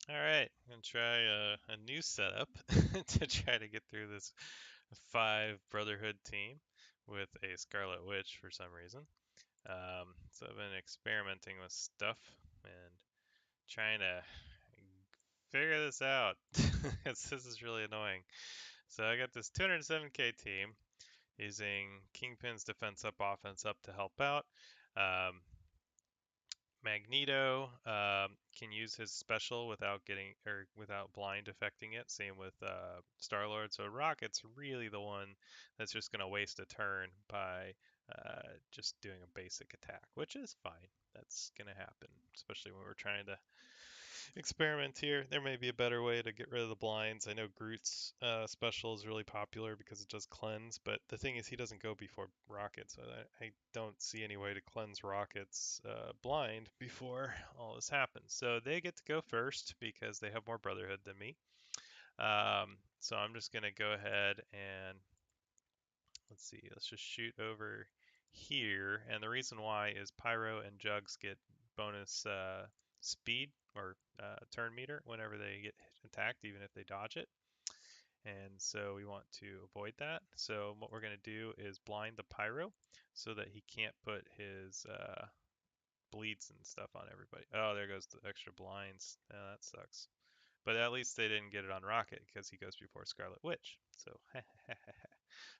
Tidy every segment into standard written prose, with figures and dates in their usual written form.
All right, I'm gonna try a new setup to try to get through this 5 Brotherhood team with a Scarlet Witch for some reason. So I've been experimenting with stuff and trying to figure this out. This is really annoying. So I got this 207k team using Kingpin's defense up, offense up to help out. Um, Magneto can use his special without getting or without blind affecting it. Same with Star Lord. So Rocket's really the one that's just going to waste a turn by just doing a basic attack, which is fine. That's going to happen, especially when we're trying to experiment here. There may be a better way to get rid of the blinds. I know Groot's special is really popular because it does cleanse, but the thing is he doesn't go before Rocket, so I don't see any way to cleanse Rocket's blind before all this happens. So they get to go first because they have more Brotherhood than me. So I'm just gonna go ahead and let's see. Let's just shoot over here, and the reason why is Pyro and Jugs get bonus speed or turn meter whenever they get attacked, even if they dodge it. And so we want to avoid that. So what we're going to do is blind the Pyro so that he can't put his bleeds and stuff on everybody. Oh, there goes the extra blinds. Oh, that sucks. But at least they didn't get it on Rocket because he goes before Scarlet Witch. So,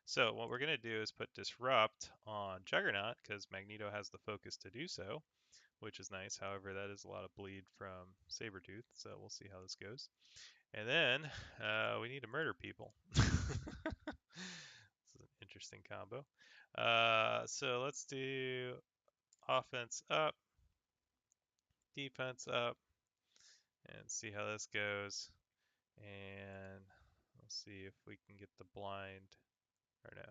so what we're going to do is put Disrupt on Juggernaut because Magneto has the focus to do so, which is nice. However, that is a lot of bleed from Sabretooth, so we'll see how this goes. And then we need to murder people. This is an interesting combo. So let's do offense up, defense up, and see how this goes. And we'll see if we can get the blind or no.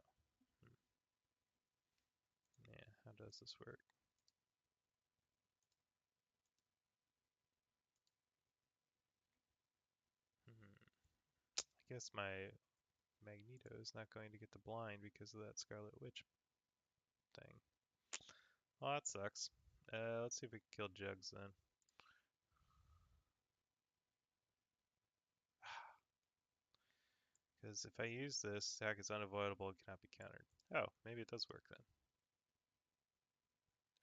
Yeah, how does this work? Hmm. I guess my Magneto is not going to get the blind because of that Scarlet Witch thing. Well, that sucks. Let's see if we can kill Jugs then. Because if I use this, attack is unavoidable and cannot be countered. Oh, maybe it does work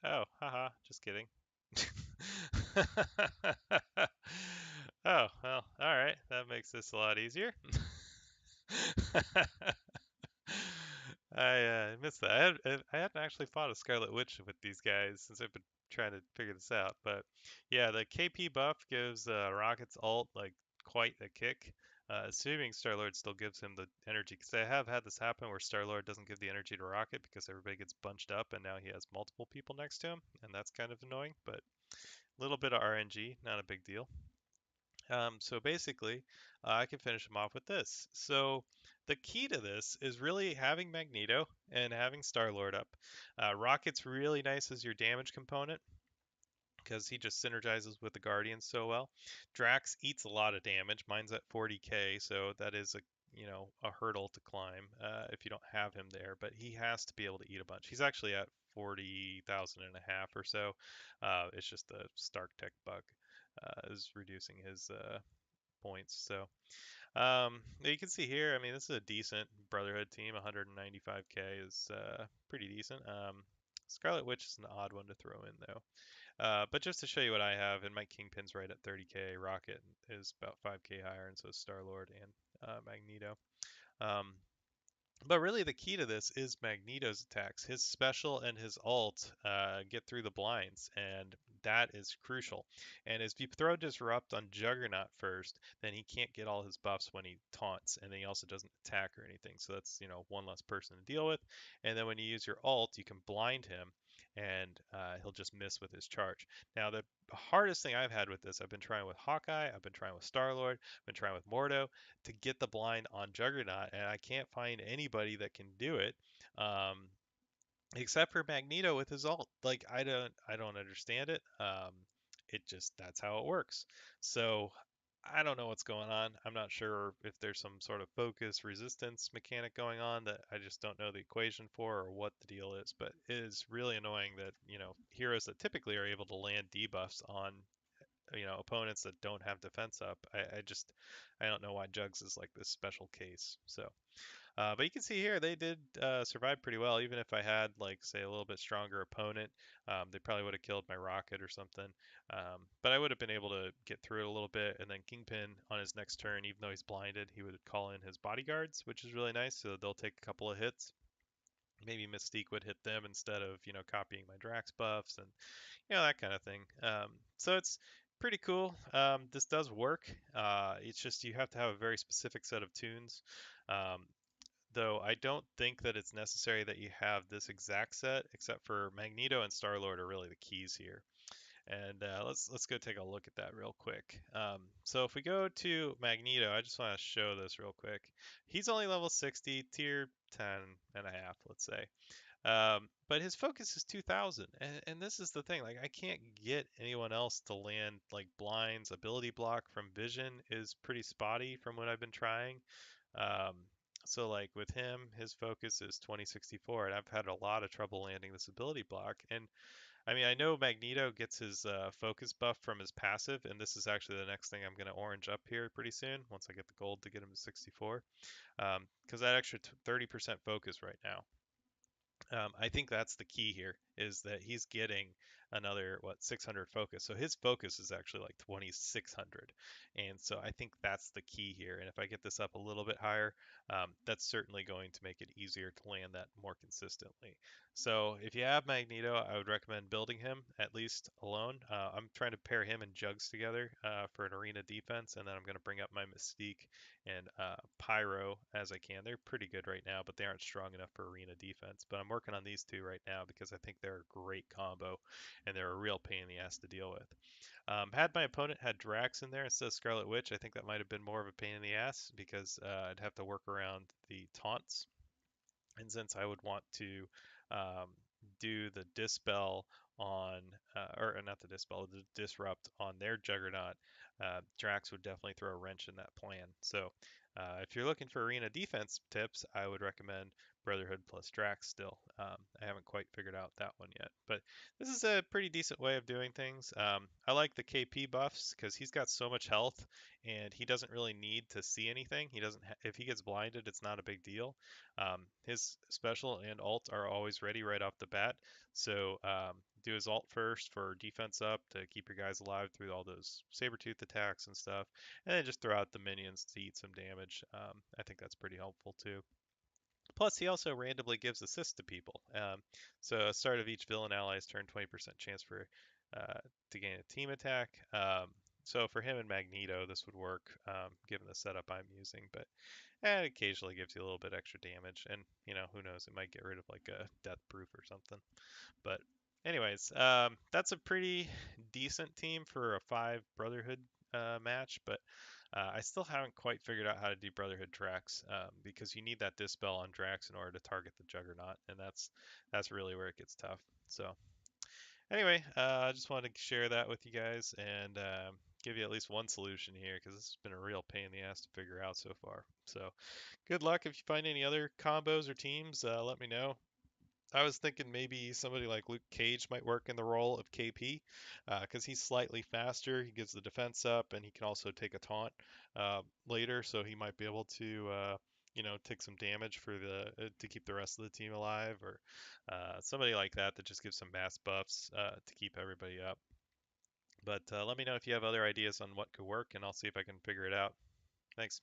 then. Oh, haha, just kidding. Oh, well, alright. That makes this a lot easier. I missed that. I hadn't actually fought a Scarlet Witch with these guys since I've been trying to figure this out. But yeah, the KP buff gives Rocket's ult like quite a kick. Assuming Star-Lord still gives him the energy, because I have had this happen where Star-Lord doesn't give the energy to Rocket because everybody gets bunched up and now he has multiple people next to him, and that's kind of annoying, but a little bit of RNG, not a big deal. So basically, I can finish him off with this. So the key to this is really having Magneto and having Star-Lord up. Rocket's really nice as your damage component because he just synergizes with the Guardians so well. Drax eats a lot of damage. Mine's at 40k, so that is a hurdle to climb if you don't have him there. But he has to be able to eat a bunch. He's actually at 40,000 and a half or so. It's just the Stark Tech bug is reducing his points. So you can see here. I mean, this is a decent Brotherhood team. 195k is pretty decent. Scarlet Witch is an odd one to throw in though. But just to show you what I have, and my Kingpin's right at 30k. Rocket is about 5k higher, and so is Star Lord and Magneto. Um, but really, the key to this is Magneto's attacks. His special and his ult get through the blinds, and that is crucial. And if you throw Disrupt on Juggernaut first, then he can't get all his buffs when he taunts, and then he also doesn't attack or anything. So that's one less person to deal with. And then when you use your ult, you can blind him, and he'll just miss with his charge. Now, the hardest thing I've had with this, I've been trying with Hawkeye, I've been trying with Star Lord, I've been trying with Mordo to get the blind on Juggernaut, and I can't find anybody that can do it, um, except for Magneto with his ult. Like I don't understand it. It just that's how it works. So I don't know what's going on. I'm not sure if there's some sort of focus resistance mechanic going on that I just don't know the equation for or what the deal is. But it is really annoying that heroes that typically are able to land debuffs on opponents that don't have defense up. I don't know why Jugs is like this special case. So but you can see here they did survive pretty well. Even if I had like say a little bit stronger opponent, they probably would have killed my rocket or something. But I would have been able to get through it a little bit. And then Kingpin on his next turn, even though he's blinded, he would call in his bodyguards, which is really nice. So they'll take a couple of hits. Maybe Mystique would hit them instead of copying my Drax buffs and that kind of thing. So it's pretty cool. This does work. It's just you have to have a very specific set of tunes. Um, though I don't think that it's necessary that you have this exact set, except for Magneto and Star-Lord are really the keys here. And let's go take a look at that real quick. So if we go to Magneto, I just want to show this real quick. He's only level 60, tier 10 and a half, let's say. But his focus is 2000, and this is the thing. Like I can't get anyone else to land like blinds. Ability block from vision is pretty spotty from what I've been trying. Um, so like with him, his focus is 2064, and I've had a lot of trouble landing this ability block. And I mean, I know Magneto gets his focus buff from his passive, and this is actually the next thing I'm going to orange up here pretty soon once I get the gold to get him to 64, because that extra 30% focus right now. I think that's the key here is that he's getting another 600 focus. So his focus is actually like 2600, and so I think that's the key here. And if I get this up a little bit higher, that's certainly going to make it easier to land that more consistently. So if you have Magneto, I would recommend building him at least alone. I'm trying to pair him and Jugs together for an arena defense, and then I'm going to bring up my Mystique and Pyro as I can. They're pretty good right now, but they aren't strong enough for arena defense. But I'm working on these two right now because I think they're a great combo, and they're a real pain in the ass to deal with. Had my opponent had Drax in there instead of Scarlet Witch, I think that might have been more of a pain in the ass because I'd have to work around the taunts. And since I would want to um, do the dispel on, or not the dispel, the disrupt on their Juggernaut, Drax would definitely throw a wrench in that plan. So if you're looking for arena defense tips, I would recommend Brotherhood plus Drax still. I haven't quite figured out that one yet, but this is a pretty decent way of doing things. I like the KP buffs because he's got so much health and he doesn't really need to see anything. He doesn't. If he gets blinded, it's not a big deal. His special and ult are always ready right off the bat. So do his ult first for defense up to keep your guys alive through all those saber-tooth attacks and stuff, and then just throw out the minions to eat some damage. I think that's pretty helpful too. Plus, he also randomly gives assists to people. So, at the start of each villain ally's turn, 20% chance for to gain a team attack. So for him and Magneto, this would work, given the setup I'm using. But it occasionally gives you a little bit extra damage, and who knows, it might get rid of like a death proof or something. But anyways, that's a pretty decent team for a 5 Brotherhood match, but I still haven't quite figured out how to do Brotherhood Drax because you need that dispel on Drax in order to target the Juggernaut, and that's really where it gets tough. So anyway, I just wanted to share that with you guys and give you at least one solution here because this has been a real pain in the ass to figure out so far. So good luck if you find any other combos or teams. Let me know. I was thinking maybe somebody like Luke Cage might work in the role of KP because he's slightly faster. He gives the defense up, and he can also take a taunt later, so he might be able to, take some damage for the to keep the rest of the team alive, or somebody like that that just gives some mass buffs to keep everybody up. But let me know if you have other ideas on what could work, and I'll see if I can figure it out. Thanks.